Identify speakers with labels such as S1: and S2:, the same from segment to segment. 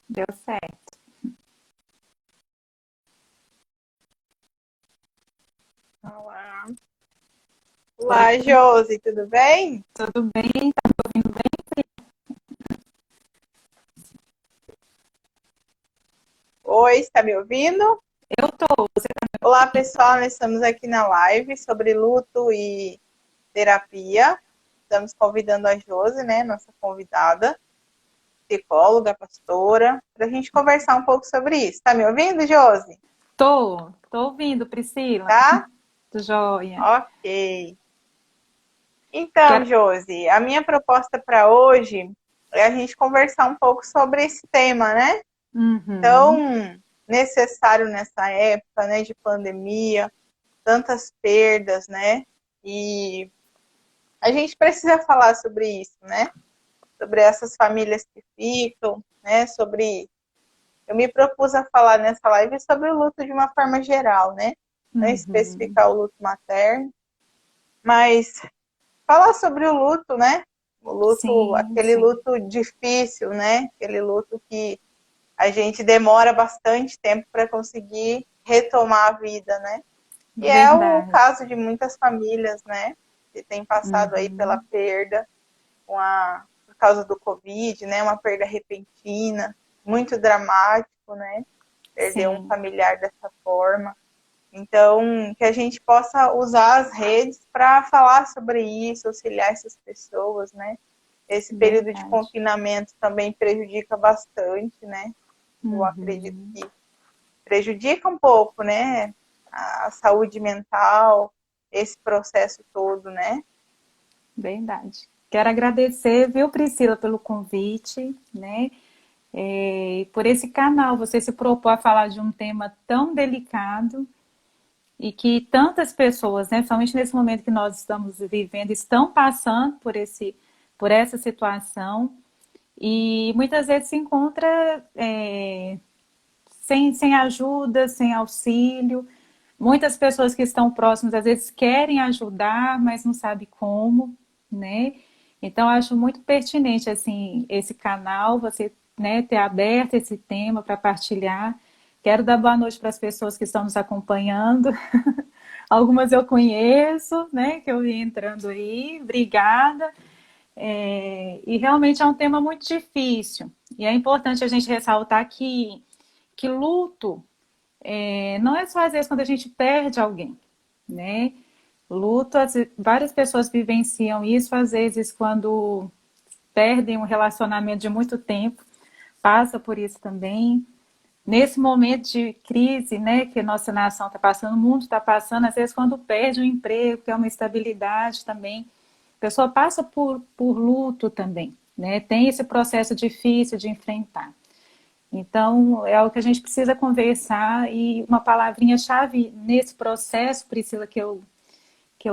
S1: Deu certo.
S2: Olá.
S1: Oi,
S2: Olá, Josi, tudo bem?
S1: tudo bem? Tá me ouvindo bem?
S2: Oi, está me ouvindo?
S1: Eu tô. Você tá me
S2: Olá,
S1: ouvindo?
S2: pessoal, nós estamos aqui na live sobre luto e terapia. Estamos convidando a Josi, né, nossa convidada, psicóloga, pastora, para a gente conversar um pouco sobre isso. Está me ouvindo, Josi?
S1: Tô ouvindo, Priscila.
S2: Tá?
S1: Tô joia.
S2: Ok. Então,
S1: Quero...
S2: Josi, a minha proposta para hoje é a gente conversar um pouco sobre esse tema, né?
S1: Uhum,
S2: Tão necessário nessa época, né, de pandemia, tantas perdas, né? E a gente precisa falar sobre isso, né? Sobre essas famílias que ficam, né? Sobre. Eu me propus a falar nessa live sobre o luto de uma forma geral, né? Não
S1: uhum.
S2: especificar o luto materno, mas falar sobre o luto, né? O luto,
S1: Sim,
S2: aquele
S1: sim.
S2: luto difícil, né? Aquele luto que a gente demora bastante tempo para conseguir retomar a vida, né? E é o
S1: Verdade.
S2: caso de muitas famílias, né? Que têm passado aí pela
S1: Uhum.
S2: perda por causa do Covid, né? Uma perda repentina, muito dramático, né? Perder um
S1: Sim,
S2: familiar dessa forma. Então, que a gente possa usar as redes para falar sobre isso, auxiliar essas pessoas, né? Esse período de
S1: verdade.
S2: confinamento também prejudica bastante, né? Eu acredito
S1: Uhum.
S2: que prejudica um pouco, né? A saúde mental, esse processo todo, né?
S1: Verdade. Quero agradecer, viu, Priscila, pelo convite, né? E por esse canal. Você se propôs a falar de um tema tão delicado e que tantas pessoas, né, somente nesse momento que nós estamos vivendo, estão passando por essa situação e muitas vezes se encontra sem ajuda, sem auxílio. Muitas pessoas que estão próximas às vezes querem ajudar, mas não sabem como, né? Então acho muito pertinente assim esse canal, você, né, ter aberto esse tema para partilhar. Quero dar boa noite para as pessoas que estão nos acompanhando. Algumas eu conheço, né? Que eu vi entrando aí. Obrigada. E realmente é um tema muito difícil. E é importante a gente ressaltar que luto não é só às vezes quando a gente perde alguém, né? Luto, várias pessoas vivenciam isso, às vezes quando perdem um relacionamento de muito tempo, passa por isso também. Nesse momento de crise, né, que a nossa nação está passando, o mundo está passando, às vezes quando perde o emprego, que é uma estabilidade também, a pessoa passa por luto também, né, tem esse processo difícil de enfrentar. Então, é algo que a gente precisa conversar e uma palavrinha-chave nesse processo, Priscila, que eu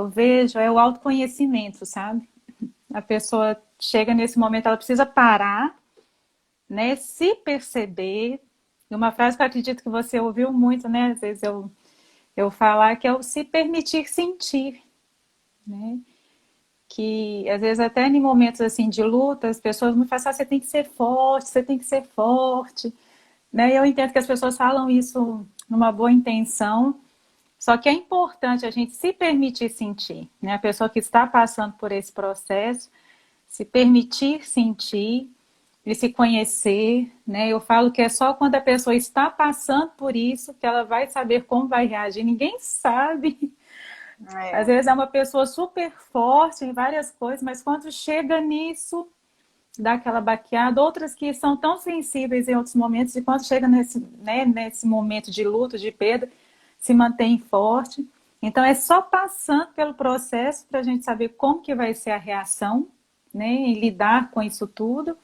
S1: vejo é o autoconhecimento, sabe? A pessoa chega nesse momento, ela precisa parar, né, se perceber. E uma frase que eu acredito que você ouviu muito, né? Às vezes eu falar que é o se permitir sentir, né? Que às vezes até em momentos assim de luta, as pessoas me falam, ah, você tem que ser forte, você tem que ser forte, né? E eu entendo que as pessoas falam isso numa boa intenção, só que é importante a gente se permitir sentir, né? A pessoa que está passando por esse processo, se permitir sentir e se conhecer, né? Eu falo que é só quando a pessoa está passando por isso que ela vai saber como vai reagir. Ninguém sabe. Às
S2: É,
S1: vezes é uma pessoa super forte em várias coisas, mas quando chega nisso, dá aquela baqueada. Outras que são tão sensíveis em outros momentos, e quando chega nesse, né, nesse momento de luto, de perda, se mantém forte. Então é só passando pelo processo para a gente saber como que vai ser a reação, né, em lidar com isso tudo.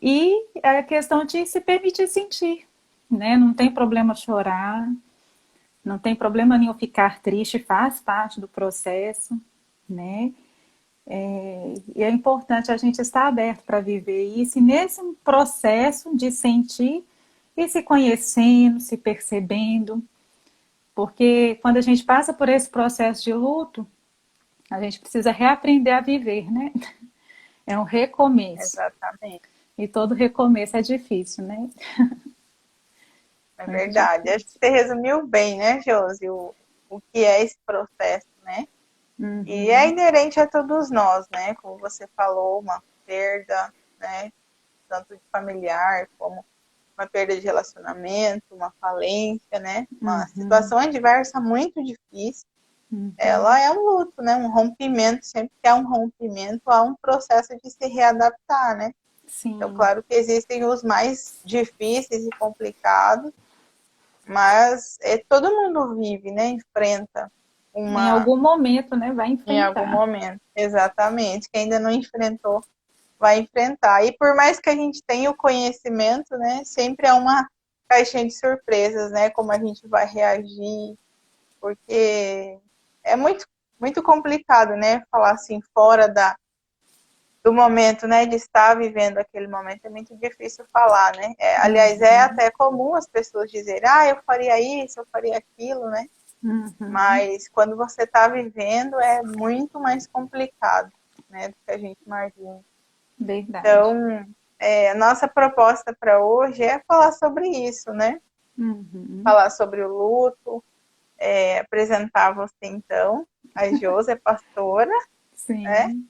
S1: E é a questão de se permitir sentir, né? Não tem problema chorar, não tem problema nenhum ficar triste, faz parte do processo, né? E é importante a gente estar aberto para viver isso, e nesse processo de sentir e se conhecendo, se percebendo, porque quando a gente passa por esse processo de luto, a gente precisa reaprender a viver, né? É um recomeço.
S2: exatamente.
S1: E todo recomeço é difícil, né?
S2: É
S1: Muito
S2: verdade. Acho que
S1: difícil.
S2: você resumiu bem, né, Josi, o que é esse processo, né? E é
S1: Uhum.
S2: inerente a todos nós, né? Como você falou, uma perda, né? Tanto de familiar como uma perda de relacionamento, uma falência, né? Uma
S1: Uhum.
S2: situação adversa muito difícil. Ela
S1: Uhum.
S2: é um luto, né? Um rompimento. Sempre que há um rompimento, há um processo de se readaptar, né? Então,
S1: Sim.
S2: claro que existem os mais difíceis e complicados, mas todo mundo vive, né? Enfrenta
S1: Em
S2: uma
S1: algum momento, né, vai
S2: em algum
S1: enfrentar.
S2: momento. Exatamente. Quem ainda não enfrentou, vai enfrentar. E por mais que a gente tenha o conhecimento, né? Sempre é uma caixinha de surpresas, né? Como a gente vai reagir, porque é muito complicado, né? Falar assim, fora do momento, né? De estar vivendo aquele momento, é muito difícil falar, né? Aliás, é
S1: Uhum.
S2: até comum as pessoas dizerem, eu faria isso, eu faria aquilo, né?
S1: Uhum.
S2: Mas quando você está vivendo, é muito mais complicado, né? Do que a gente imagina.
S1: Verdade.
S2: Então, a nossa proposta para hoje é falar sobre isso, né?
S1: Uhum.
S2: Falar sobre o luto, apresentar você então. A Josi é pastora, né?
S1: Sim.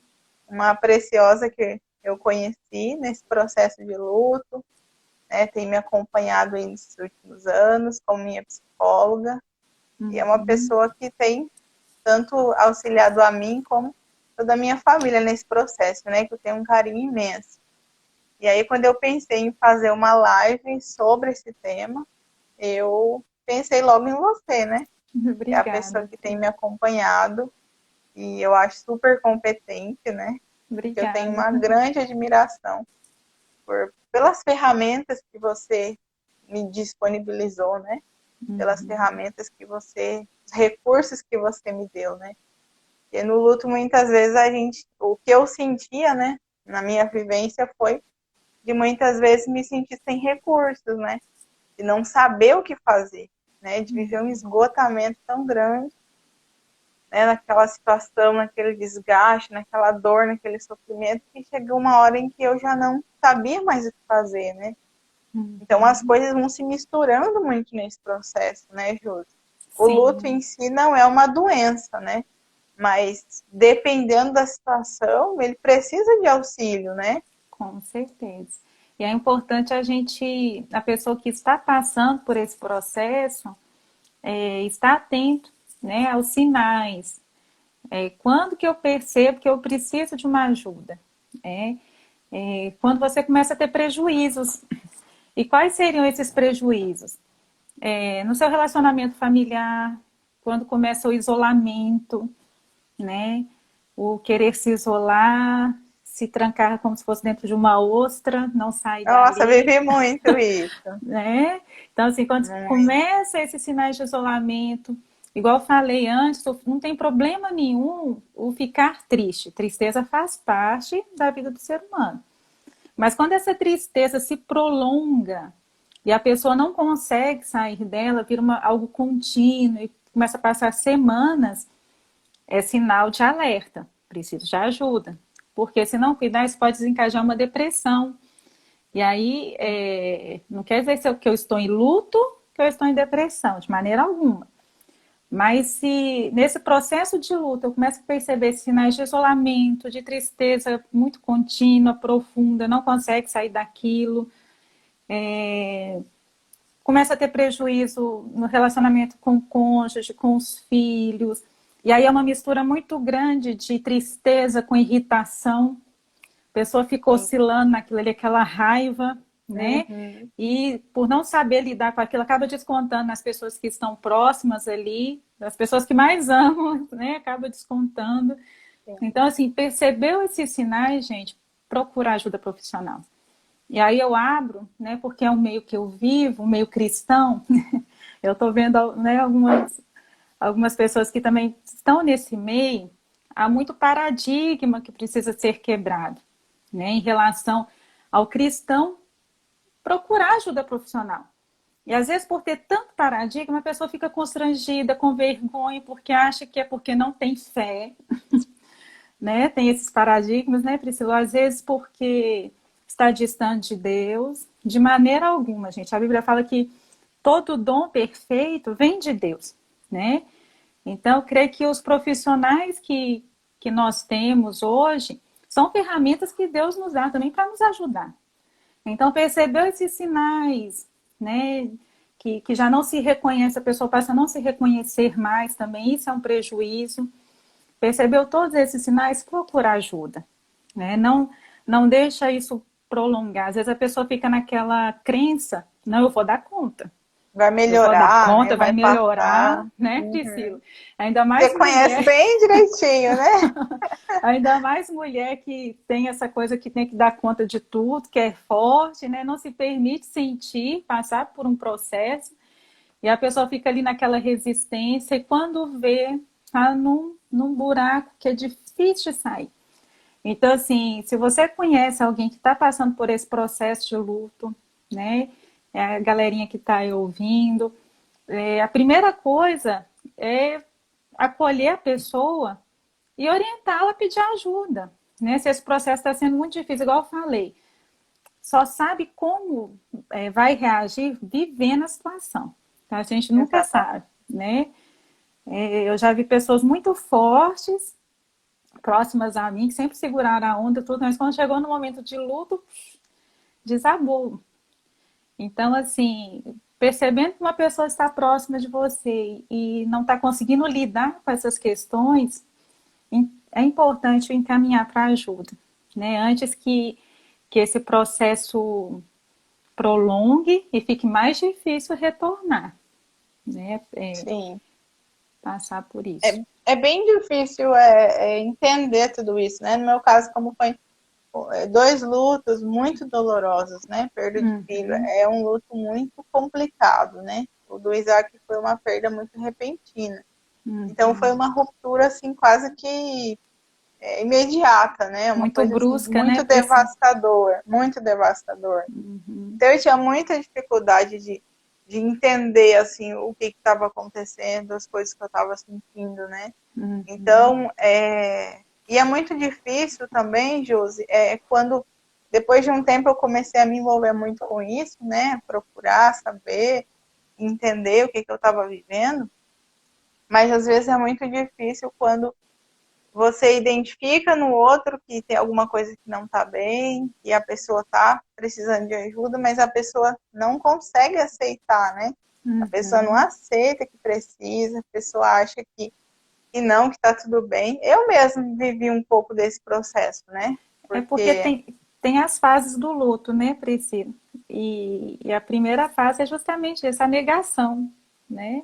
S2: Uma preciosa que eu conheci nesse processo de luto, né? Tem me acompanhado aí nesses últimos anos como minha psicóloga. E é uma
S1: Uhum.
S2: pessoa que tem tanto auxiliado a mim como toda a minha família nesse processo, né? Que eu tenho um carinho imenso. E aí, quando eu pensei em fazer uma live sobre esse tema, eu pensei logo em você, né? É a pessoa
S1: Obrigada.
S2: que tem me acompanhado e eu acho super competente, né? Eu tenho
S1: Obrigada.
S2: uma grande admiração pelas ferramentas que você me disponibilizou, né? Pelas
S1: Uhum.
S2: ferramentas que você, os recursos que você me deu, né? E no luto, muitas vezes, o que eu sentia, né? Na minha vivência foi de muitas vezes me sentir sem recursos, né? De não saber o que fazer, né? De viver um esgotamento tão grande, né? Naquela situação, naquele desgaste, naquela dor, naquele sofrimento, que chegou uma hora em que eu já não sabia mais o que fazer, né? Então as
S1: Uhum.
S2: coisas vão se misturando muito nesse processo, né, Júlio? O luto
S1: Sim,
S2: em si não é uma doença, né? Mas dependendo da situação, ele precisa de auxílio, né?
S1: com certeza. E é importante a pessoa que está passando por esse processo, estar atento, né, aos sinais. Quando que eu percebo que eu preciso de uma ajuda? É, quando você começa a ter prejuízos. E quais seriam esses prejuízos? No seu relacionamento familiar, quando começa o isolamento, né? O querer se isolar, se trancar como se fosse dentro de uma ostra, não sair
S2: Nossa,
S1: dali,
S2: vivi muito isso.
S1: né? Então, assim, quando
S2: Muito.
S1: começa esses sinais de isolamento, igual eu falei antes, não tem problema nenhum o ficar triste. Tristeza faz parte da vida do ser humano. Mas quando essa tristeza se prolonga e a pessoa não consegue sair dela, vira algo contínuo e começa a passar semanas, é sinal de alerta. Preciso de ajuda. Porque se não cuidar, isso pode desencadear uma depressão. E aí, não quer dizer que eu estou em luto, que eu estou em depressão, de maneira alguma. Mas se nesse processo de luta eu começo a perceber sinais de isolamento, de tristeza muito contínua, profunda, não consegue sair daquilo, começa a ter prejuízo no relacionamento com o cônjuge, com os filhos, e aí é uma mistura muito grande de tristeza com irritação, a pessoa fica
S2: Sim.
S1: oscilando naquilo ali, aquela raiva, né?
S2: Uhum.
S1: E por não saber lidar com aquilo, acaba descontando nas pessoas que estão próximas ali, das pessoas que mais amam, né? Acaba descontando.
S2: Sim.
S1: Então, assim, percebeu esses sinais, gente, procura ajuda profissional. E aí eu abro, né? Porque é um meio que eu vivo, um meio cristão. Eu estou vendo, né, algumas pessoas que também estão nesse meio. Há muito paradigma que precisa ser quebrado, né, em relação ao cristão procurar ajuda profissional. E às vezes, por ter tanto paradigma, a pessoa fica constrangida, com vergonha, porque acha que é porque não tem fé, né? Tem esses paradigmas, né, Priscila? Às vezes porque está distante de Deus, de maneira alguma, gente. A Bíblia fala que todo dom perfeito vem de Deus, né? Então, eu creio que os profissionais que nós temos hoje são ferramentas que Deus nos dá também para nos ajudar. Então, percebeu esses sinais, né? Que já não se reconhece, a pessoa passa a não se reconhecer mais também, isso é um prejuízo. Percebeu todos esses sinais, procura ajuda, né? Não deixa isso prolongar. Às vezes a pessoa fica naquela crença, não, eu vou dar conta.
S2: Vai
S1: Eu vou dar
S2: melhorar, né?
S1: conta, vai
S2: Vai
S1: melhorar,
S2: passar.
S1: né,
S2: Uhum.
S1: Priscila? Ainda
S2: Você
S1: mais
S2: conhece
S1: mulher,
S2: bem direitinho, né?
S1: ainda mais mulher que tem essa coisa que tem que dar conta de tudo, que é forte, né? Não se permite sentir, passar por um processo, e a pessoa fica ali naquela resistência, e quando vê, tá num buraco que é difícil de sair. Então, assim, se você conhece alguém que está passando por esse processo de luto, né? É a galerinha que está aí ouvindo, a primeira coisa é acolher a pessoa e orientá-la a pedir ajuda, né? Se esse processo está sendo muito difícil, igual eu falei, só sabe como vai reagir vivendo a situação, tá? A gente nunca
S2: Exatamente.
S1: sabe, né? Eu já vi pessoas muito fortes, próximas a mim, que sempre seguraram a onda, tudo, mas quando chegou no momento de luto, desabou. Então, assim, percebendo que uma pessoa está próxima de você e não está conseguindo lidar com essas questões, é importante encaminhar para ajuda, né? Antes que esse processo prolongue e fique mais difícil retornar, né?
S2: Sim.
S1: Passar por isso.
S2: É bem difícil entender tudo isso, né? No meu caso, como foi dois lutos muito dolorosos, né? Perda de filho
S1: Uhum,
S2: é um luto muito complicado, né? O do Isaac foi uma perda muito repentina. Então foi
S1: uhum.
S2: uma ruptura assim quase que imediata, né? Uma
S1: Muito
S2: coisa assim
S1: brusca, né,
S2: muito
S1: Priscila?
S2: devastador, muito devastador.
S1: Uhum,
S2: Então eu tinha muita dificuldade de entender assim o que estava acontecendo, as coisas que eu estava sentindo, né?
S1: uhum.
S2: Então, e é muito difícil também, Josi, quando depois de um tempo eu comecei a me envolver muito com isso, né? Procurar saber, entender o que eu estava vivendo, mas às vezes é muito difícil quando você identifica no outro que tem alguma coisa que não está bem, e a pessoa está precisando de ajuda, mas a pessoa não consegue aceitar, né? A pessoa não
S1: Uhum.
S2: aceita que precisa, a pessoa acha que não, que está tudo bem. Eu mesmo vivi um pouco desse processo, né?
S1: É porque
S2: Porque
S1: tem as fases do luto, né, Priscila? E a primeira fase é justamente essa negação, né?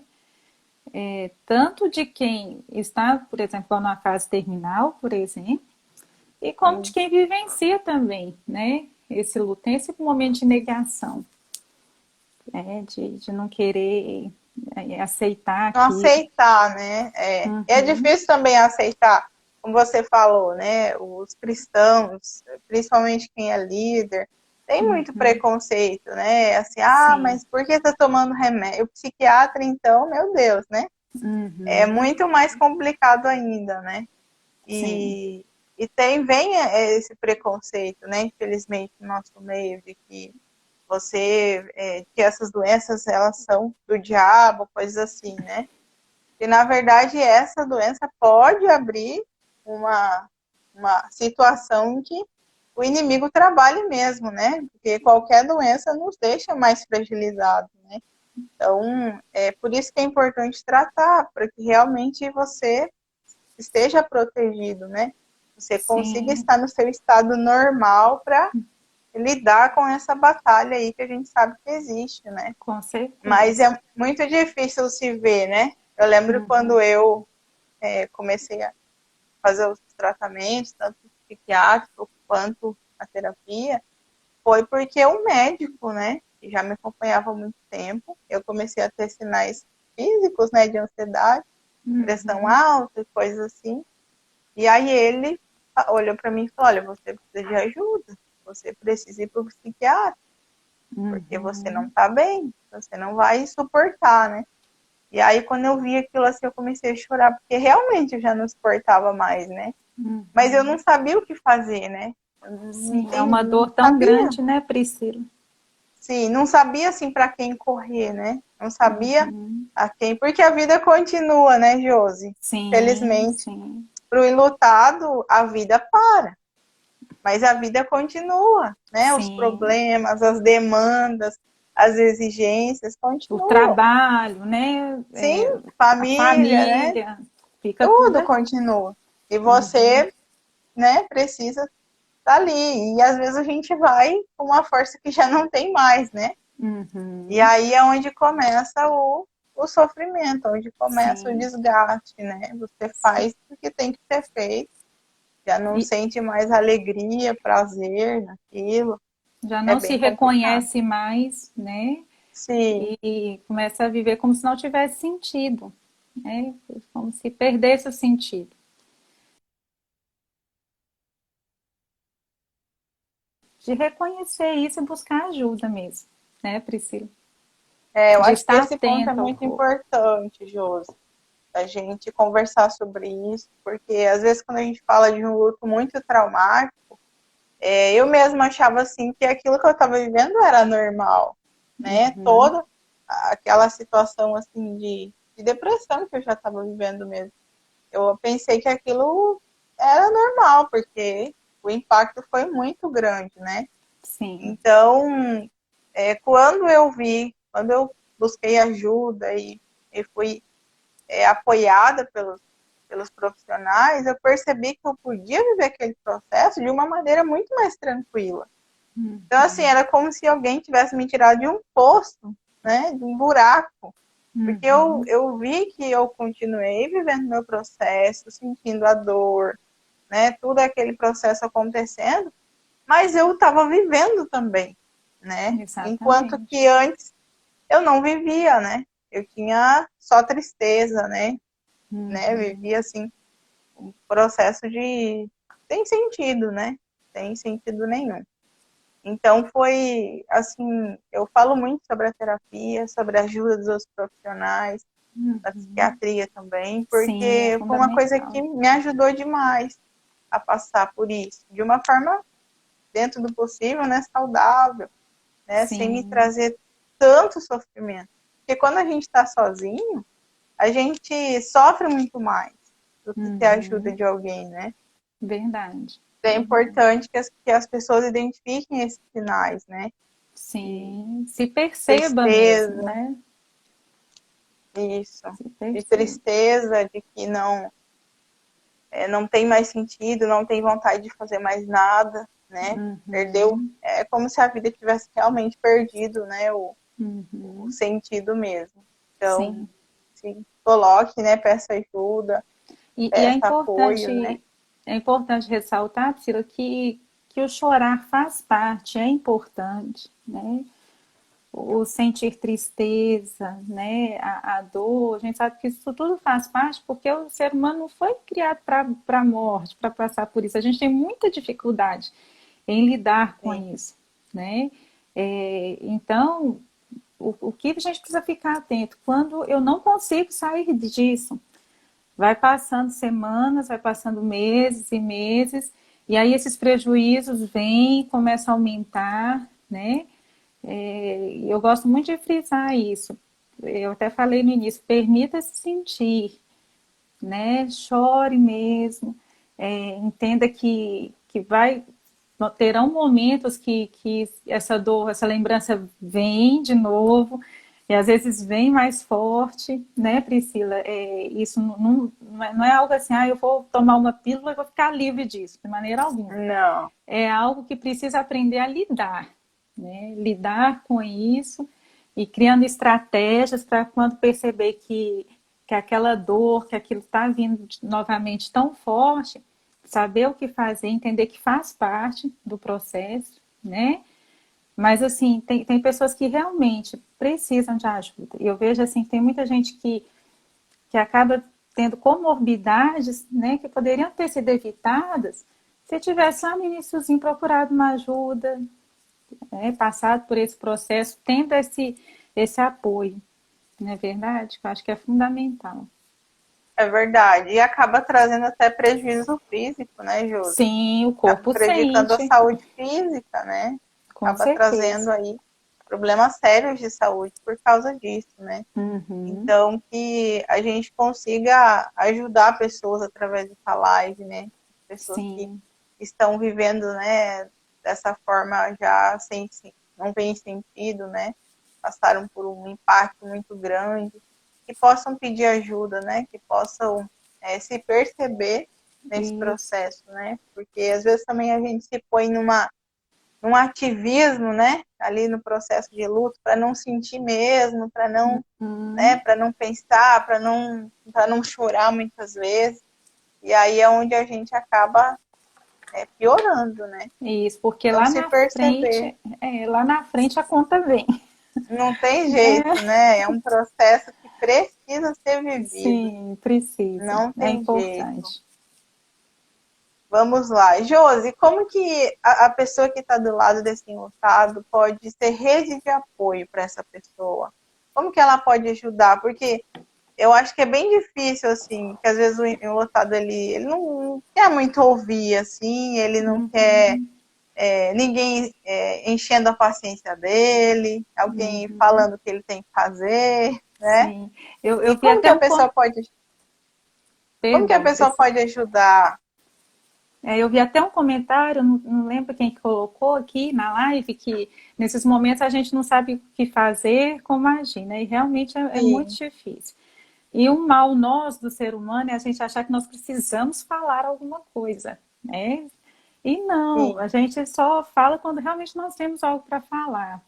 S1: Tanto de quem está, por exemplo, na fase terminal, por exemplo, e como de quem vivencia também, né? Esse luto, tem esse momento de negação, né? De não querer aceitar
S2: não
S1: aquilo.
S2: aceitar, né? É
S1: Uhum,
S2: difícil também aceitar, como você falou, né? Os cristãos, principalmente quem é líder, tem muito
S1: uhum,
S2: preconceito, né? Assim,
S1: sim,
S2: mas por que tá tomando remédio? O psiquiatra, então, meu Deus, né? É
S1: uhum,
S2: muito mais complicado ainda, né?
S1: sim,
S2: E vem esse preconceito, né? Infelizmente, no nosso meio, de que essas doenças elas são do diabo, coisas assim, né? E na verdade essa doença pode abrir uma, uma situação em que o inimigo trabalhe mesmo, né? Porque qualquer doença nos deixa mais fragilizados, né? Então, é por isso que é importante tratar, para que realmente você esteja protegido, né? Você consiga
S1: sim,
S2: estar no seu estado normal para lidar com essa batalha aí que a gente sabe que existe, né?
S1: com
S2: Mas
S1: certeza.
S2: é muito difícil se ver, né? Eu lembro
S1: Uhum,
S2: quando eu comecei a fazer os tratamentos, tanto psiquiátrico quanto a terapia, foi porque um médico, né, que já me acompanhava há muito tempo, eu comecei a ter sinais físicos, né, de ansiedade, pressão
S1: uhum,
S2: alta e coisas assim. E aí ele olhou para mim e falou: olha, você precisa de ajuda, você precisa ir para o psiquiatra, porque você não
S1: uhum,
S2: está bem, você não vai suportar, né? E aí, quando eu vi aquilo assim, eu comecei a chorar, porque realmente eu já não suportava mais, né? Mas eu
S1: uhum.
S2: não sabia o que fazer, né?
S1: Sim, é uma
S2: Não
S1: dor tão
S2: sabia.
S1: grande, né, Priscila?
S2: Sim, não sabia assim para quem correr, né? Não sabia
S1: Uhum.
S2: a quem, porque a vida continua, né, Josi?
S1: Sim,
S2: Infelizmente,
S1: sim.
S2: para o enlutado, a vida para, mas a vida continua, né? Os
S1: Sim.
S2: problemas, as demandas, as exigências
S1: O
S2: continuam.
S1: trabalho, né?
S2: Sim,
S1: A
S2: família, né?
S1: família, fica tudo
S2: Tudo
S1: ali.
S2: continua. E
S1: Uhum.
S2: você, né, precisa estar ali. E às vezes a gente vai com uma força que já não tem mais, né? E
S1: Uhum.
S2: aí é onde começa o sofrimento, onde começa o
S1: Sim.
S2: desgaste, né? Você faz o que tem que ser feito, já não
S1: E
S2: sente mais alegria, prazer naquilo.
S1: já
S2: É
S1: não se
S2: bem complicado.
S1: reconhece mais, né?
S2: Sim,
S1: E começa a viver como se não tivesse sentido, né? Como se perdesse o sentido. De reconhecer isso e buscar ajuda mesmo, né, Priscila?
S2: eu
S1: De
S2: acho que
S1: estar
S2: esse ponto é
S1: atento ao
S2: muito
S1: corpo.
S2: importante, Josi, a gente conversar sobre isso, porque às vezes quando a gente fala de um luto muito traumático, eu mesma achava assim que aquilo que eu estava vivendo era normal, né?
S1: Uhum.
S2: Toda aquela situação assim de depressão que eu já estava vivendo mesmo. Eu pensei que aquilo era normal, porque o impacto foi muito grande, né?
S1: Sim.
S2: Então, quando eu busquei ajuda e fui apoiada pelos profissionais, eu percebi que eu podia viver aquele processo de uma maneira muito mais tranquila. Então, assim,
S1: Uhum.
S2: era como se alguém tivesse me tirado de um poço, né, de um buraco, porque
S1: Uhum.
S2: eu vi que eu continuei vivendo meu processo, sentindo a dor, né, tudo aquele processo acontecendo, mas eu estava vivendo também, né, enquanto
S1: Exatamente.
S2: que antes eu não vivia, né, eu tinha só tristeza, né,
S1: Uhum.
S2: vivia assim um processo de sem sentido, né, sem sentido nenhum. Então foi assim, eu falo muito sobre a terapia, sobre a ajuda dos outros profissionais, da
S1: Uhum.
S2: psiquiatria também,
S1: Sim, é
S2: porque foi uma coisa que
S1: fundamental.
S2: me ajudou demais a passar por isso, de uma forma dentro do possível, né, saudável, né, sem me
S1: Sim,
S2: trazer tanto sofrimento. Porque quando a gente está sozinho, a gente sofre muito mais do que ter a ajuda
S1: uhum.
S2: de alguém, né?
S1: Verdade,
S2: É
S1: verdade.
S2: importante que as pessoas identifiquem esses sinais, né? De
S1: Sim, se perceba mesmo,
S2: tristeza,
S1: né?
S2: isso,
S1: Se
S2: de
S1: perceba.
S2: tristeza, de que não tem mais sentido, não tem vontade de fazer mais nada, né? Perdeu,
S1: Uhum.
S2: é como se a vida tivesse realmente perdido, né? O
S1: Uhum.
S2: sentido mesmo. Então,
S1: Sim.
S2: se coloque, né? Peça ajuda,
S1: E
S2: peça apoio, né?
S1: é importante ressaltar, Priscila, que o chorar faz parte, é importante, né? O sentir tristeza, né? A dor, a gente sabe que isso tudo faz parte porque o ser humano não foi criado para a morte, para passar por isso. A gente tem muita dificuldade em lidar com
S2: Sim,
S1: isso, né? Então, o que a gente precisa ficar atento? Quando eu não consigo sair disso, vai passando semanas, vai passando meses e meses, e aí esses prejuízos vêm, começam a aumentar, né? Eu gosto muito de frisar isso. Eu até falei no início, permita-se sentir, né? Chore mesmo, entenda que terão momentos que essa dor, essa lembrança vem de novo, e às vezes vem mais forte, né, Priscila? Isso não é algo assim, eu vou tomar uma pílula e vou ficar livre disso, de maneira alguma.
S2: não,
S1: É algo que precisa aprender a lidar, né? Lidar com isso e criando estratégias para quando perceber que aquela dor, que aquilo está vindo novamente tão forte, saber o que fazer, entender que faz parte do processo, né? Mas, assim, tem pessoas que realmente precisam de ajuda. E eu vejo, assim, que tem muita gente que acaba tendo comorbidades, né, que poderiam ter sido evitadas se tivesse lá no iníciozinho procurado uma ajuda, né, passado por esse processo, tendo esse apoio. Não é verdade? Eu acho que é fundamental.
S2: É verdade. E acaba trazendo até prejuízo físico, né, Josi?
S1: Sim, o
S2: Acaba
S1: corpo
S2: prejudicando a
S1: sente,
S2: saúde física, né?
S1: com
S2: Acaba trazendo
S1: certeza.
S2: aí problemas sérios de saúde por causa disso, né?
S1: Uhum.
S2: Então, que a gente consiga ajudar pessoas através dessa live, né? Pessoas que
S1: Sim,
S2: estão vivendo, né, dessa forma já sem, não vem sentido, né? Passaram por um impacto muito grande, que possam pedir ajuda, né? Que possam se perceber nesse
S1: isso.
S2: processo, né? Porque às vezes também a gente se põe num ativismo, né? Ali no processo de luto, para não sentir mesmo, para não, né?
S1: Uhum.
S2: Para não pensar, para não chorar muitas vezes. E aí é onde a gente acaba piorando, né?
S1: Isso, porque
S2: Não se perceber.
S1: lá na frente a conta vem,
S2: Não tem jeito,
S1: né?
S2: né? É um processo que precisa ser vivido.
S1: Sim, precisa.
S2: Não
S1: É
S2: tem jeito.
S1: importante.
S2: Vamos lá. Josi, como que a pessoa que está do lado desse enlutado pode ser rede de apoio para essa pessoa? Como que ela pode ajudar? Porque eu acho que é bem difícil, assim, que às vezes o enlutado, ele não quer muito ouvir, assim, ele não quer
S1: Uhum,
S2: ninguém enchendo a paciência dele, alguém
S1: uhum.
S2: falando o que ele tem que fazer, né?
S1: Sim.
S2: E
S1: Eu vi
S2: como que
S1: até
S2: a pessoa pode, como que a
S1: perdão,
S2: pessoa pode ajudar?
S1: eu vi até um comentário, não lembro quem que colocou aqui na live, que nesses momentos a gente não sabe o que fazer, como agir, né? E realmente é muito
S2: Sim,
S1: difícil. E o mal nós do ser humano é a gente achar que nós precisamos falar alguma coisa, né? E não,
S2: sim,
S1: a gente só fala quando realmente nós temos algo para falar.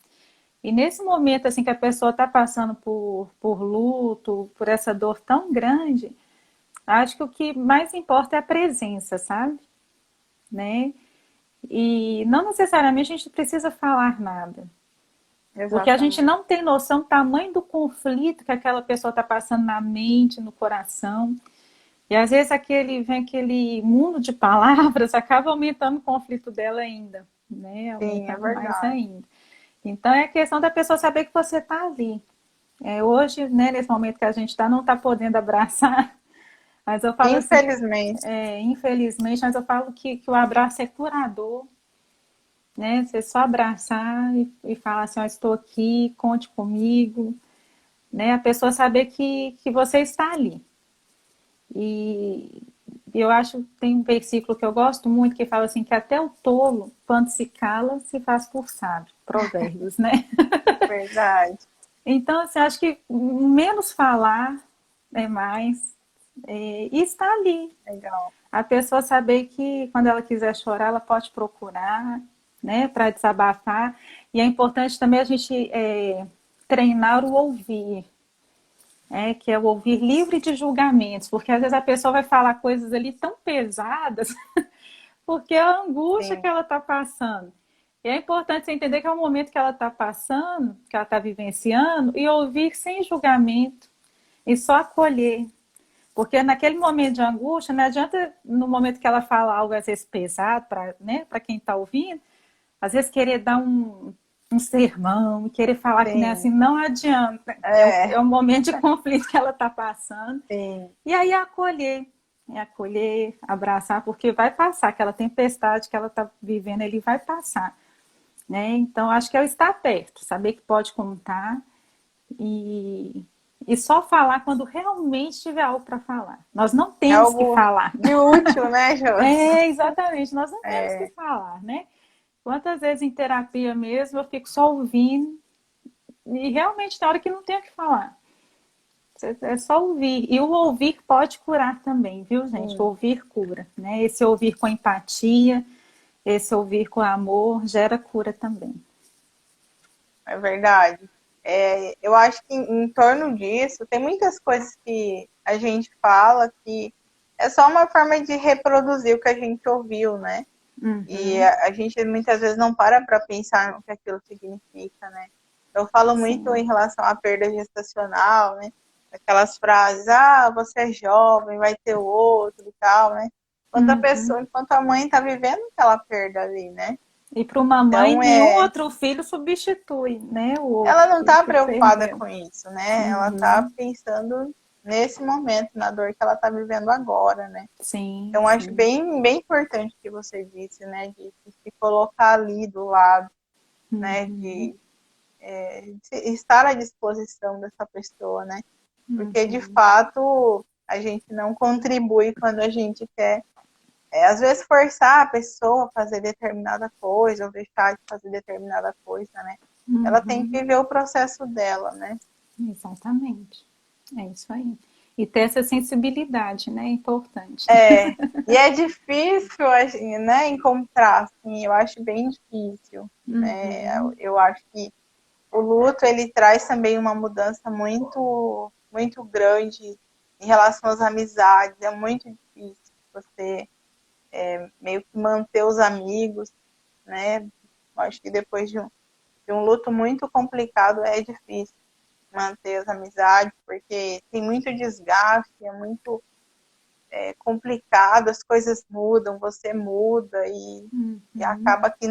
S1: E nesse momento assim que a pessoa está passando por luto, por essa dor tão grande, acho que o que mais importa é a presença, sabe? Né? E não necessariamente a gente precisa falar nada, porque a gente
S2: exatamente.
S1: não tem noção do tamanho do conflito que aquela pessoa está passando na mente, no coração. E às vezes vem aquele mundo de palavras, acaba aumentando o conflito dela ainda, né?
S2: Sim, é
S1: Aumentando mais
S2: verdade.
S1: ainda. Então é questão da pessoa saber que você está ali. Hoje, né, nesse momento que a gente está, não está podendo abraçar, mas eu falo assim,
S2: Infelizmente,
S1: infelizmente, mas eu falo que o abraço é curador, né? Você só abraçar e falar assim, ó, estou aqui, conte comigo, né? A pessoa saber que você está ali. E eu acho que tem um versículo que eu gosto muito que fala assim que até o tolo, quando se cala, se faz por sábio. Provérbios, né?
S2: verdade.
S1: Então, assim, acho que menos falar é mais. E estar ali.
S2: Legal.
S1: A pessoa saber que quando ela quiser chorar, ela pode procurar, né, para desabafar. E é importante também a gente treinar o ouvir, que é o ouvir livre de julgamentos, porque às vezes a pessoa vai falar coisas ali tão pesadas, porque é a angústia que
S2: Sim,
S1: ela está passando. E é importante você entender que é o momento que ela está passando, que ela está vivenciando, e ouvir sem julgamento, e só acolher. Porque naquele momento de angústia, não adianta no momento que ela fala algo às vezes pesado para, né, para quem está ouvindo, às vezes querer dar um sermão, querer falar que nem assim,
S2: sim,
S1: não adianta. É
S2: é,
S1: um momento de conflito que ela está passando.
S2: sim,
S1: E aí acolher, abraçar, porque vai passar, aquela tempestade que ela está vivendo, ele vai passar. Né? Então, acho que é o estar perto, saber que pode contar e, e só falar quando realmente tiver algo para falar. Nós não
S2: é
S1: temos que
S2: algo
S1: falar.
S2: de útil, né, Josi?
S1: Exatamente, nós não temos que
S2: É,
S1: falar, né? Quantas vezes em terapia mesmo eu fico só ouvindo e realmente tem hora que não tem o que falar. É só ouvir. E o ouvir pode curar também, viu, gente? O
S2: sim,
S1: ouvir cura, né? Esse ouvir com empatia, esse ouvir com amor, gera cura também.
S2: é verdade. Eu acho que em torno disso tem muitas coisas que a gente fala que é só uma forma de reproduzir o que a gente ouviu, né? E
S1: Uhum,
S2: a gente muitas vezes não para pensar no que aquilo significa, né? Eu falo muito
S1: sim.
S2: em relação à perda gestacional, né? Aquelas frases, ah, você é jovem, vai ter o outro e tal, né? Enquanto a
S1: Uhum.
S2: pessoa, enquanto a mãe está vivendo aquela perda ali, né?
S1: E para uma mãe,
S2: Então,
S1: nenhum outro filho substitui, né? O
S2: ela
S1: outro
S2: não
S1: filho
S2: está
S1: que
S2: preocupada
S1: perdeu.
S2: com isso, né? Ela está
S1: Uhum.
S2: pensando nesse momento, na dor que ela está vivendo agora, né?
S1: Sim,
S2: Então, acho
S1: sim.
S2: bem, bem importante o que você disse, né? De se colocar ali do lado, né?
S1: Uhum,
S2: De estar à disposição dessa pessoa, né? Porque, de
S1: uhum,
S2: fato, a gente não contribui quando a gente quer, às vezes, forçar a pessoa a fazer determinada coisa ou deixar de fazer determinada coisa, né? Ela tem que
S1: uhum.
S2: viver o processo dela, né?
S1: Exatamente. É isso aí. E ter essa sensibilidade, né? É importante.
S2: É, e é difícil, assim, né, encontrar, assim, eu acho bem difícil, né?
S1: Uhum,
S2: Eu acho que o luto, ele traz também uma mudança muito, muito grande em relação às amizades. É muito difícil você meio que manter os amigos, né? Eu acho que depois de um luto muito complicado é difícil manter as amizades, porque tem muito desgaste, é muito complicado, as coisas mudam, você muda e
S1: uhum.
S2: acaba que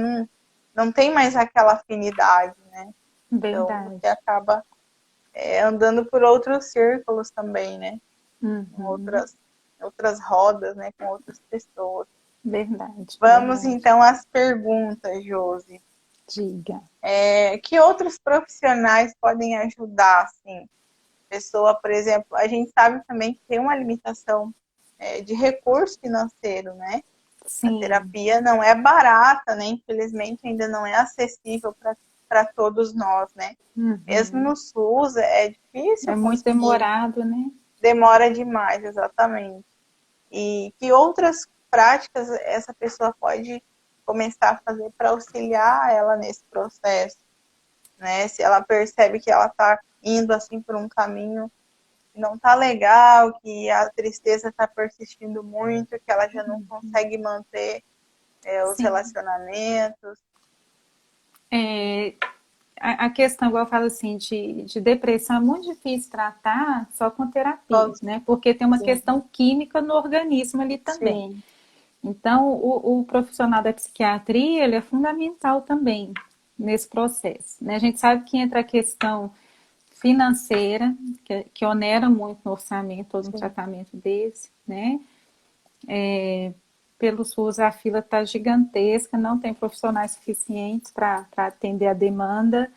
S2: não tem mais aquela afinidade, né? Então você
S1: Verdade.
S2: acaba andando por outros círculos também, né? Com
S1: Uhum.
S2: outras rodas, né? Com outras pessoas.
S1: Verdade,
S2: Vamos
S1: verdade.
S2: então às perguntas, Josi.
S1: Diga.
S2: Que outros profissionais podem ajudar, assim? Pessoa, por exemplo, a gente sabe também que tem uma limitação de recurso financeiro, né? A
S1: Sim.
S2: terapia não é barata, né? Infelizmente ainda não é acessível para todos nós, né? Mesmo
S1: Uhum.
S2: no SUS é difícil
S1: É muito
S2: conseguir,
S1: demorado, né?
S2: demora demais, exatamente. E que outras práticas essa pessoa pode começar a fazer para auxiliar ela nesse processo, né? Se ela percebe que ela está indo assim por um caminho que não tá legal, que a tristeza está persistindo muito, que ela já não consegue manter os
S1: Sim.
S2: relacionamentos.
S1: É, a questão, igual eu falo assim, de depressão é muito difícil tratar só com terapia, né? Porque tem uma
S2: Sim,
S1: questão química no organismo ali também.
S2: sim,
S1: Então, o profissional da psiquiatria, ele é fundamental também nesse processo, né? A gente sabe que entra a questão financeira, que onera muito no orçamento, todo um
S2: sim.
S1: tratamento desse, né? Pelo SUS a fila está gigantesca, não tem profissionais suficientes para atender a demanda.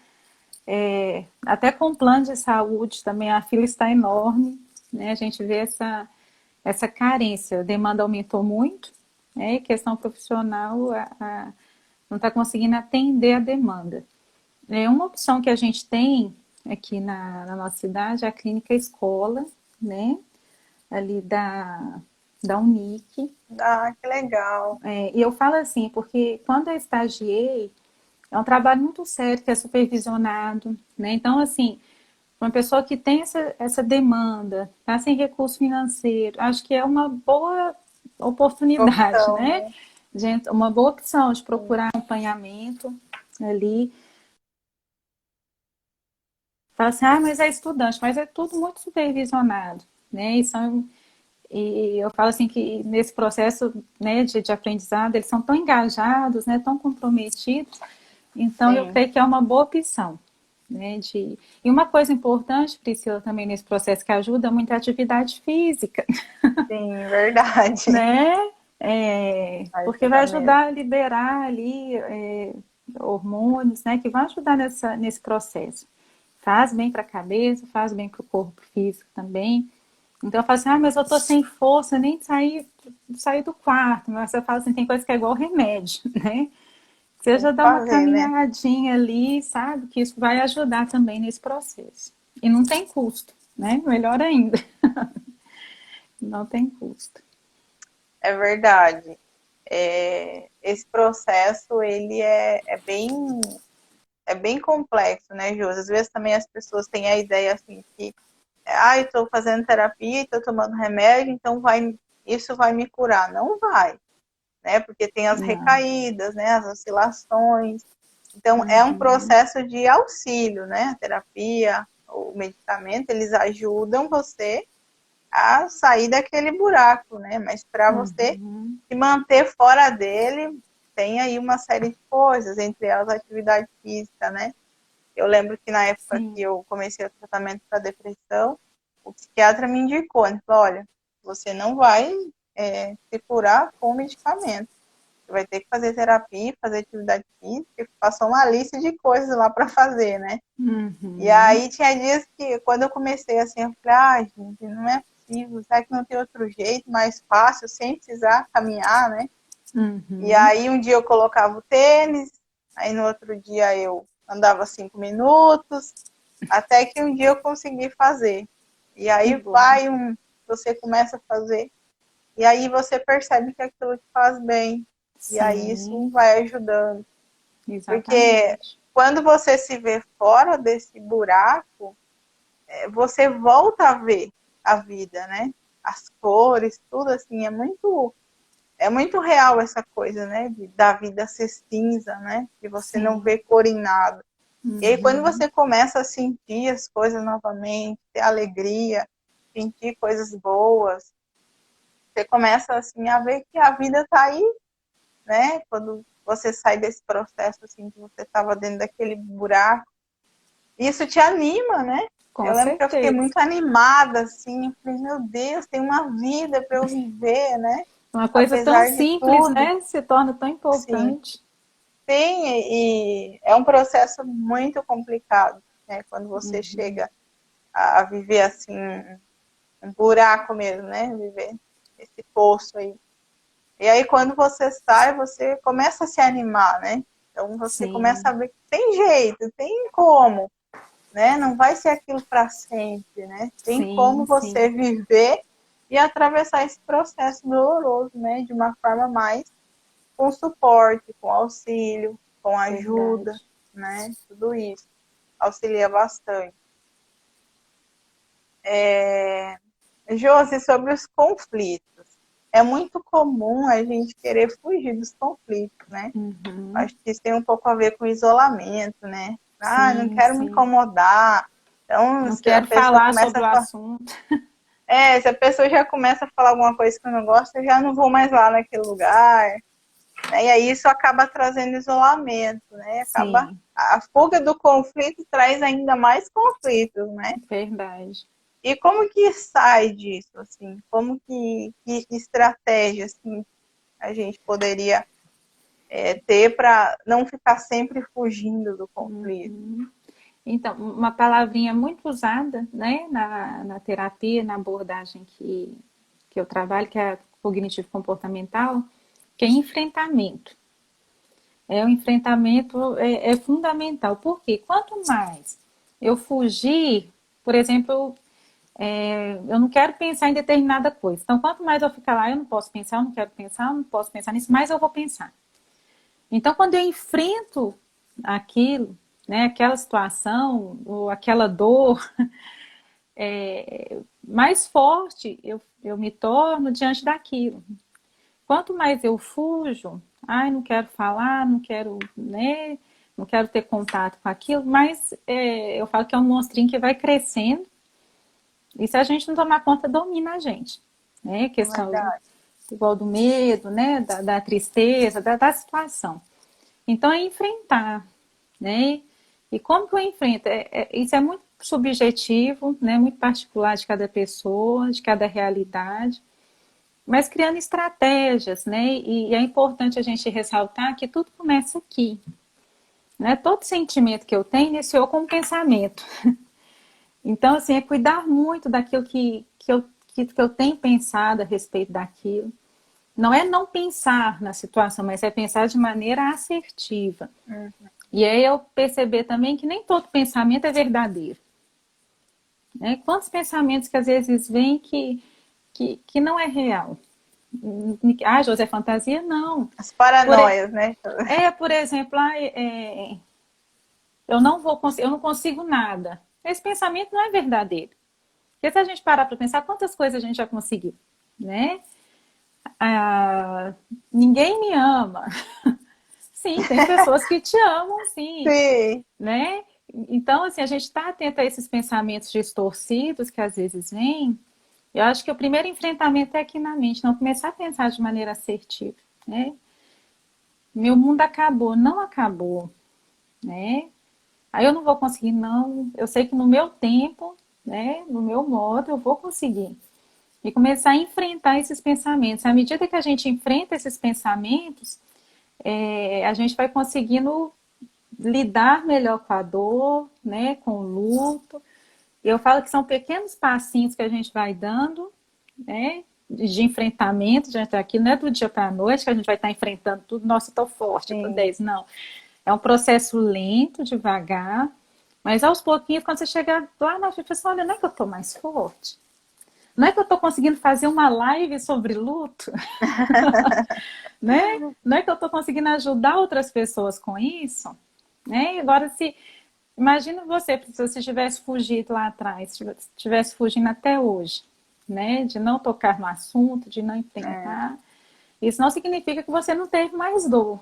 S1: Até com plano de saúde também a fila está enorme, né? A gente vê essa carência, a demanda aumentou muito, né? E questão profissional não está conseguindo atender a demanda. Uma opção que a gente tem aqui na nossa cidade é a clínica escola, né? Ali da Unic.
S2: Ah, que legal.
S1: E eu falo assim, porque quando eu estagiei, é um trabalho muito sério que é supervisionado, né? Então, assim, uma pessoa que tem essa demanda, está sem recurso financeiro, acho que é uma boa oportunidade,
S2: Opção,
S1: né?
S2: né?
S1: Gente, uma boa opção de
S2: Sim.
S1: procurar acompanhamento ali. Fala assim, mas é estudante, mas é tudo muito supervisionado, né? E eu falo assim que nesse processo, né, de aprendizado, eles são tão engajados, né, tão comprometidos, então eu
S2: Sim,
S1: creio que é uma boa opção. Né, E uma coisa importante, Priscila, também nesse processo que ajuda muito é a atividade física,
S2: sim, verdade.
S1: né? Porque vai
S2: Ajuda mesmo.
S1: ajudar a liberar ali hormônios, né? Que vão ajudar nesse processo. Faz bem para a cabeça, faz bem para o corpo físico também. Então eu falo assim, mas eu tô sem força nem de sair do quarto. Mas você fala assim, tem coisa que é igual remédio, né?
S2: Tem
S1: Seja
S2: que
S1: dar uma
S2: fazer, né?
S1: caminhadinha ali, sabe? Que isso vai ajudar também nesse processo. E não tem custo, né? Melhor ainda, não tem custo.
S2: É verdade. Esse processo, ele é bem complexo, né, Josi? Às vezes também as pessoas têm a ideia assim que, eu estou fazendo terapia, estou tomando remédio, então isso vai me curar. Não vai, né? Porque tem as
S1: Não.
S2: recaídas, né? As oscilações. Então, é um
S1: Uhum.
S2: processo de auxílio, né? A terapia, o medicamento, eles ajudam você a sair daquele buraco, né? Mas para você
S1: Uhum.
S2: se manter fora dele, tem aí uma série de coisas, entre elas a atividade física, né? Eu lembro que na época que
S1: Sim.
S2: eu comecei o tratamento para depressão, o psiquiatra me indicou, ele falou, olha, você não vai se curar com medicamento. Você vai ter que fazer terapia, fazer atividade física, passou uma lista de coisas lá para fazer, né? E
S1: Uhum.
S2: aí tinha dias que, quando eu comecei assim, eu falei, ah, gente, não é possível, será que não tem outro jeito mais fácil, sem precisar caminhar, né? E
S1: Uhum.
S2: aí um dia eu colocava o tênis, aí no outro dia eu andava 5 minutos, até que um dia eu consegui fazer. E
S1: Que
S2: aí
S1: bom.
S2: você começa a fazer, e aí você percebe que aquilo te faz bem. E aí isso
S1: Sim,
S2: vai ajudando. Porque
S1: exatamente.
S2: quando você se vê fora desse buraco, você volta a ver a vida, né? As cores, tudo assim, é muito real essa coisa, né? Da vida ser cinza, né? De você não
S1: Sim.
S2: ver cor em nada. E aí, quando
S1: Uhum.
S2: você começa a sentir as coisas novamente, ter alegria, sentir coisas boas, você começa assim a ver que a vida tá aí, né? Quando você sai desse processo assim que você estava dentro daquele buraco, isso te anima, né?
S1: Com
S2: Eu lembro que eu fiquei
S1: certeza.
S2: muito animada, assim, eu falei, meu Deus, tem uma vida para eu viver, né?
S1: Uma coisa tão
S2: Apesar de
S1: simples,
S2: tudo,
S1: né? Se torna tão
S2: sim.
S1: importante.
S2: Sim, e é um processo muito complicado, né? Quando você
S1: Uhum.
S2: chega a viver assim, um buraco mesmo, né? Viver esse poço aí. E aí, quando você sai, você começa a se animar, né? Então, você começa a
S1: Sim,
S2: ver que tem jeito, tem como, né? Não vai ser aquilo para sempre, né? Tem como
S1: sim,
S2: você
S1: sim.
S2: viver e atravessar esse processo doloroso, né? De uma forma mais com suporte, com auxílio, com ajuda,
S1: Verdade.
S2: né? Tudo isso auxilia bastante. Josi, sobre os conflitos. É muito comum a gente querer fugir dos conflitos, né?
S1: Uhum.
S2: Acho que isso tem um pouco a ver com isolamento, né? Ah, não
S1: Sim,
S2: quero me
S1: sim.
S2: incomodar. Então,
S1: Não
S2: se a
S1: quero
S2: pessoa
S1: falar
S2: começa
S1: sobre
S2: a
S1: o
S2: falar,
S1: assunto.
S2: se a pessoa já começa a falar alguma coisa que eu não gosto, eu já não vou mais lá naquele lugar, né? E aí isso acaba trazendo isolamento, né? Acaba
S1: Sim,
S2: a fuga do conflito traz ainda mais conflitos, né?
S1: verdade.
S2: E como que sai disso, assim? Como que estratégia, assim, a gente poderia ter para não ficar sempre fugindo do conflito?
S1: Uhum. Então, uma palavrinha muito usada, né, na terapia, na abordagem que eu trabalho, que é a cognitivo-comportamental, que é enfrentamento. O enfrentamento é fundamental, porque quanto mais eu fugir, por exemplo, eu não quero pensar em determinada coisa. Então, quanto mais eu ficar lá, eu não posso pensar, eu não quero pensar, eu não posso pensar nisso, mais eu vou pensar. Então, quando eu enfrento aquilo, né, aquela situação ou aquela dor, mais forte eu me torno diante daquilo. Quanto mais eu fujo, ai, não quero falar, não quero, né, não quero ter contato com aquilo, mas eu falo que é um monstrinho que vai crescendo e se a gente não tomar conta, domina a gente. Né?
S2: É
S1: Questão
S2: verdade.
S1: igual do medo, né, da tristeza, da situação. Então é enfrentar, né? E como que eu enfrento? Isso é muito subjetivo, né? Muito particular de cada pessoa, de cada realidade, mas criando estratégias, né? E é importante a gente ressaltar que tudo começa aqui, né? Todo sentimento que eu tenho iniciou com um pensamento. Então, assim, é cuidar muito daquilo que eu tenho pensado a respeito daquilo. Não é não pensar na situação, mas é pensar de maneira assertiva.
S2: Uhum.
S1: E aí eu perceber também que nem todo pensamento é verdadeiro. Né? Quantos pensamentos que às vezes vêm que não é real? Ah, José, é fantasia? Não.
S2: As
S1: Por,
S2: paranoias, né?
S1: por exemplo, eu não vou eu não consigo nada. Esse pensamento não é verdadeiro. Porque se a gente parar para pensar, quantas coisas a gente já conseguiu, né? Ah, ninguém me ama. Sim, tem pessoas que te amam, sim,
S2: Sim,
S1: né? Então, assim, a gente está atento a esses pensamentos distorcidos que às vezes vêm. Eu acho que o primeiro enfrentamento é aqui na mente, não começar a pensar de maneira assertiva, né? Meu mundo acabou, não acabou, né? Aí eu não vou conseguir, não. Eu sei que no meu tempo, né? No meu modo, eu vou conseguir. E começar a enfrentar esses pensamentos. À medida que a gente enfrenta esses pensamentos, a gente vai conseguindo lidar melhor com a dor, né? Com o luto. Eu falo que são pequenos passinhos que a gente vai dando, né? De enfrentamento, gente, aqui não é do dia para a noite que a gente vai estar enfrentando tudo, nossa, estou forte, estou
S2: Sim,
S1: 10, não. É um processo lento, devagar, mas aos pouquinhos, quando você chegar lá na frente, você fala, olha, não é que eu estou mais forte? Não é que eu estou conseguindo fazer uma live sobre luto, né? Não é que eu estou conseguindo ajudar outras pessoas com isso, né? E agora, se imagina você, se você tivesse fugido lá atrás, se tivesse fugindo até hoje, né? De não tocar no assunto, de não
S2: é,
S1: enfrentar. Isso não significa que você não teve mais dor,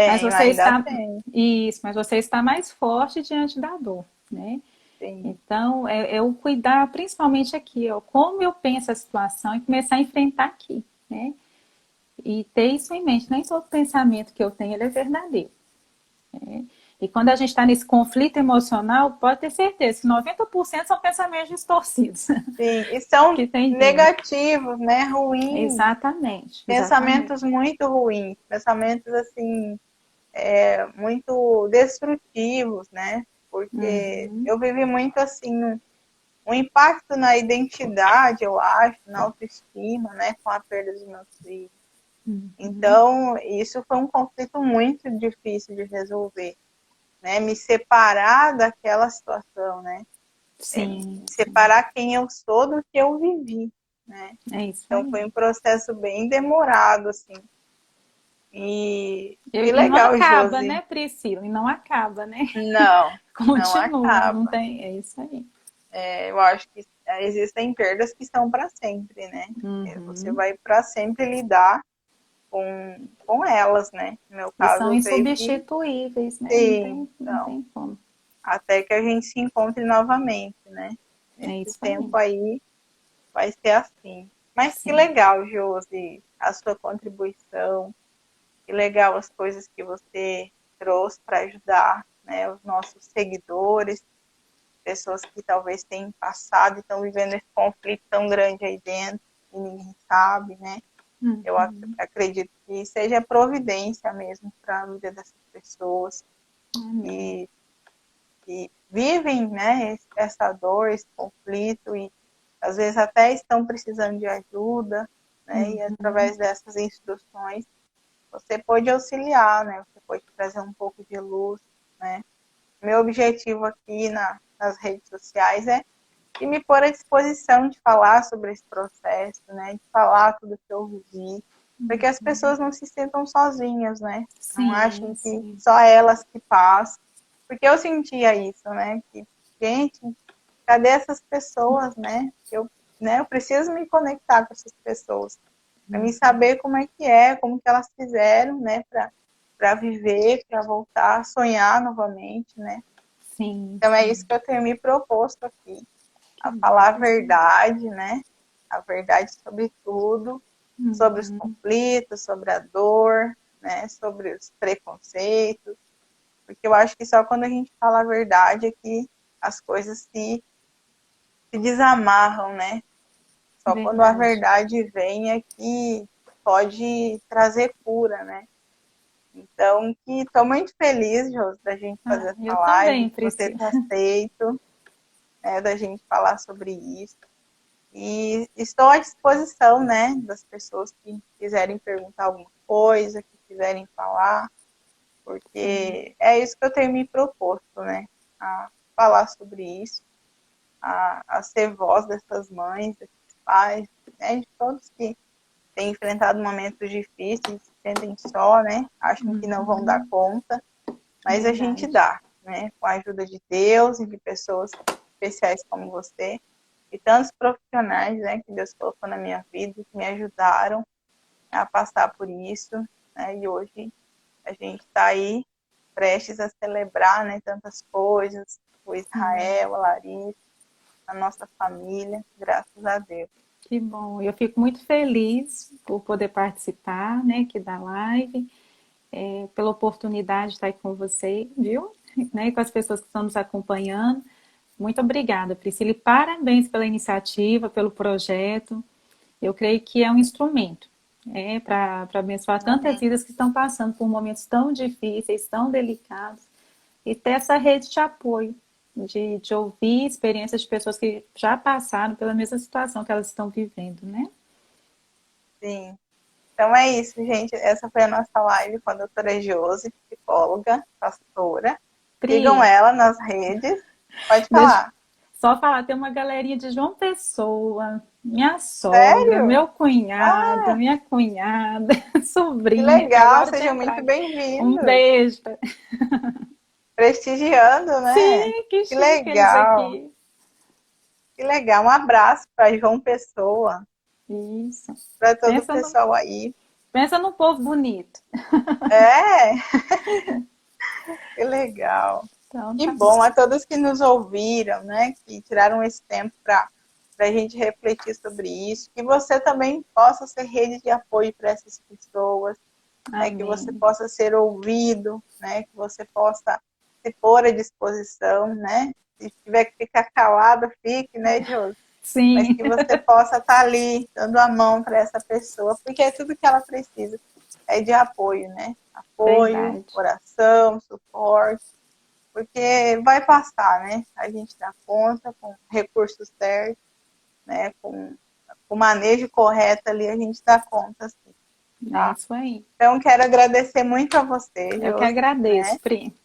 S1: mas
S2: tenho,
S1: você
S2: ainda
S1: está
S2: tenho,
S1: isso, mas você está mais forte diante da dor, né?
S2: sim.
S1: Então, é o cuidar, principalmente aqui, ó, como eu penso a situação e começar a enfrentar aqui, né? E ter isso em mente. Nem todo pensamento que eu tenho ele é verdadeiro. Né? E quando a gente está nesse conflito emocional, pode ter certeza que 90% são pensamentos distorcidos
S2: Sim, e são
S1: que tem vindo.
S2: negativos, né? Ruins,
S1: Exatamente,
S2: pensamentos
S1: exatamente.
S2: muito ruins, pensamentos assim, muito destrutivos, né? Porque
S1: Uhum,
S2: eu vivi muito assim um impacto na identidade, eu acho, na autoestima, né, com a perda dos meus filhos.
S1: uhum.
S2: Então, isso foi um conflito muito difícil de resolver, né? Me separar daquela situação, né?
S1: Sim, sim.
S2: Separar quem eu sou do que eu vivi, né?
S1: É isso
S2: Então, foi
S1: aí.
S2: um processo bem demorado, assim. E
S1: E não
S2: legal,
S1: acaba,
S2: Josi.
S1: né, Priscila? E não acaba, né?
S2: Não, não
S1: Continua, não
S2: acaba.
S1: tem. É isso aí.
S2: Eu acho que existem perdas que são para sempre, né? Você
S1: Uhum.
S2: vai para sempre lidar com elas, né? No meu
S1: E
S2: caso,
S1: são
S2: eu creio que
S1: insubstituíveis, né?
S2: sim.
S1: Não
S2: Então,
S1: tem como.
S2: até que a gente se encontre novamente, né?
S1: É
S2: Esse
S1: isso
S2: tempo
S1: aí.
S2: aí vai ser assim. Mas que
S1: Sim.
S2: legal, Josi, a sua contribuição. Que legal as coisas que você trouxe para ajudar, né, os nossos seguidores, pessoas que talvez tenham passado e estão vivendo esse conflito tão grande aí dentro e ninguém sabe, né? Eu
S1: Uhum.
S2: acredito que seja providência mesmo para a vida dessas pessoas
S1: Amém.
S2: que vivem, né, essa dor, esse conflito e às vezes até estão precisando de ajuda, né? E
S1: Uhum.
S2: através dessas instruções você pode auxiliar, né? Você pode trazer um pouco de luz, né? Meu objetivo aqui nas redes sociais é de me pôr à disposição de falar sobre esse processo, né? De falar tudo que eu vivi, para que as pessoas não se sintam sozinhas, né? Não
S1: Sim,
S2: achem que
S1: sim.
S2: só elas que passam, porque eu sentia isso, né? Que, gente, cadê essas pessoas, né? Eu preciso me conectar com essas pessoas para mim saber como como que elas fizeram, né, para viver, para voltar a sonhar novamente, né?
S1: Sim,
S2: Então é isso
S1: sim.
S2: que eu tenho me proposto aqui,
S1: Que
S2: a
S1: bom,
S2: falar a
S1: Priscila.
S2: verdade, né? A verdade sobre tudo, sobre os
S1: Uhum.
S2: conflitos, sobre a dor, né? Sobre os preconceitos, porque eu acho que só quando a gente fala a verdade é que as coisas se desamarram, né? Só quando a
S1: Verdade.
S2: verdade vem é que pode trazer cura, né? Então, que estou muito feliz, Josi, da gente
S1: Ah,
S2: fazer essa
S1: eu
S2: live,
S1: também,
S2: que você
S1: Priscila.
S2: ter aceito, né, da gente falar sobre isso. E estou à disposição, né, das pessoas que quiserem perguntar alguma coisa, que quiserem falar,
S1: Sim.
S2: porque é isso que eu tenho me proposto, né, a falar sobre isso, a ser voz dessas mães, desses pais, né, de todos que têm enfrentado momentos difíceis, se sentem só, né, acham que não vão dar
S1: Uhum.
S2: conta, mas a gente
S1: Verdade.
S2: dá, né? Com a ajuda de Deus e de pessoas especiais como você e tantos profissionais, né, que Deus colocou na minha vida, que me ajudaram a passar por isso, né? E hoje a gente está aí prestes a celebrar, né, tantas coisas, o
S1: Sim.
S2: Israel, a Larissa, a nossa família, graças a Deus.
S1: Que bom. Eu fico muito feliz por poder participar, né, aqui da live, pela oportunidade de estar aqui com você, viu? Né, com as pessoas que estão nos acompanhando. Muito obrigada, Priscila, e parabéns pela iniciativa, pelo projeto. Eu creio que é um instrumento para abençoar tantas
S2: Amém.
S1: vidas que estão passando por momentos tão difíceis, tão delicados, e ter essa rede de apoio, de ouvir experiências de pessoas que já passaram pela mesma situação que elas estão vivendo, né?
S2: Sim. Então é isso, gente. Essa foi a nossa live com a doutora Josi, psicóloga, pastora. Sigam
S1: Pri,
S2: ela nas redes. Pode
S1: deixa
S2: falar.
S1: só falar, tem uma galerinha de João Pessoa, minha sogra,
S2: Sério?
S1: meu cunhado,
S2: Ah,
S1: minha cunhada,
S2: que
S1: sobrinha,
S2: legal.
S1: acabaram de
S2: Sejam
S1: entrar
S2: muito
S1: aqui. Um
S2: bem-vindos.
S1: beijo.
S2: Prestigiando, né?
S1: Sim, que
S2: Que
S1: chique eles
S2: legal.
S1: aqui.
S2: Que legal. Um abraço para João Pessoa,
S1: Isso.
S2: para todo o
S1: Pensa no,
S2: pessoal aí.
S1: pensa no povo bonito.
S2: É, que legal.
S1: Então
S2: Que
S1: tá bom.
S2: bom a todos que nos ouviram, né? Que tiraram esse tempo para a gente refletir sobre isso. Que você também possa ser rede de apoio para essas pessoas, né? Que você
S1: Amém.
S2: possa ser ouvido, né? Que você possa se pôr à disposição, né? Se tiver que ficar calado, fique, né, Josi? Mas
S1: Sim,
S2: que você possa estar ali, dando a mão para essa pessoa, porque é tudo que ela precisa, é de apoio, né? Apoio,
S1: verdade.
S2: oração, suporte, porque vai passar, né? A gente dá conta com recursos certos, né? Com o manejo correto ali, a gente dá conta, sim,
S1: É
S2: tá?
S1: isso aí.
S2: Então, quero agradecer muito a você,
S1: Eu que
S2: Josi,
S1: agradeço,
S2: né?
S1: Pri.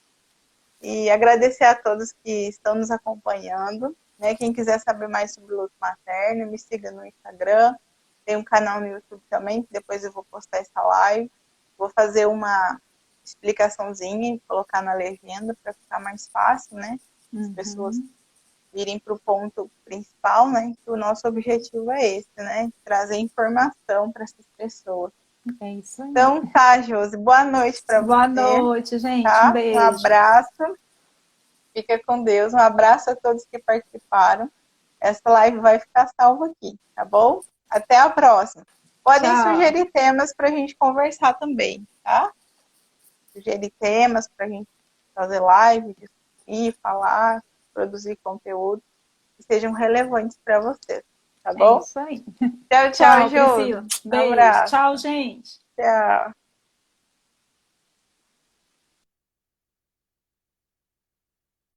S2: E agradecer a todos que estão nos acompanhando. Né? Quem quiser saber mais sobre o luto materno, me siga no Instagram. Tem um canal no YouTube também, que depois eu vou postar essa live. Vou fazer uma explicaçãozinha e colocar na legenda para ficar mais fácil, né? As pessoas
S1: Uhum.
S2: irem para o ponto principal, né? Que o nosso objetivo é esse, né? Trazer informação para essas pessoas.
S1: É isso aí.
S2: Então, tá, Josi. Boa noite para
S1: Boa
S2: você,
S1: noite, gente. Um
S2: tá? Um
S1: beijo.
S2: abraço. Fica com Deus. Um abraço a todos que participaram. Essa live vai ficar salva aqui, tá bom? Até a próxima. Podem
S1: Tchau.
S2: sugerir temas para a gente conversar também, tá? Sugerir temas para a gente fazer live, discutir, falar, produzir conteúdo que sejam relevantes para vocês, tá
S1: É
S2: bom?
S1: isso aí.
S2: Tchau, tchau,
S1: Tchau,
S2: Josi.
S1: Priscila.
S2: Um
S1: Beijo.
S2: abraço.
S1: Tchau, gente.
S2: Tchau.